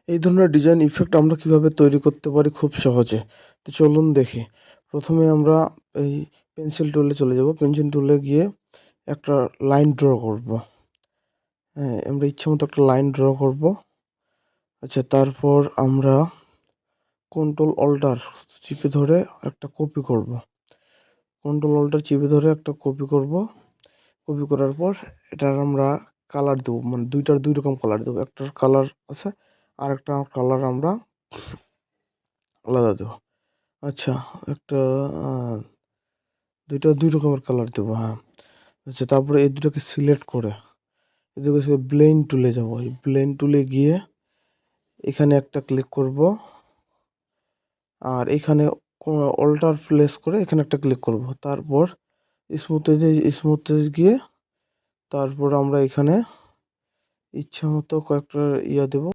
এই ধরনের design effect আমরা কিভাবে তৈরি করতে পারি খুব সহজে। তো চলুন দেখি। প্রথমে আমরা এই পেন্সিল টুলে চলে যাব। পেন্সিল টুলে গিয়ে একটা লাইন ড্র করব। হ্যাঁ, আমরা ইচ্ছামতো একটা লাইন ড্র করব। আচ্ছা, তারপর আমরা কন্ট্রোল অল্টার চিপে ধরে একটা কপি করব। কন্ট্রোল অল্টার চিপে ধরে একটা কপি করব। কপি করার পর এটার আমরা কালার দেবো, মানে দুইটার দুই রকম কালার দেবো। একটার কালার আছে, আর একটা কালার আমরা আলাদা দেবো। আচ্ছা, একটা দুইটা দুই রকমের কালার দেবো, হ্যাঁ। আচ্ছা, তারপরে এই দুটোকে সিলেক্ট করে এদিকে ব্লেন্ড টুলে যাব। এই ব্লেন্ড টুলে গিয়ে এখানে একটা ক্লিক করব, আর এখানে অল্টার প্লেস করে এখানে একটা ক্লিক করব। তারপর স্মুথে গিয়ে তারপর আমরা এখানে ইচ্ছা মতো কয়েকটা দেব।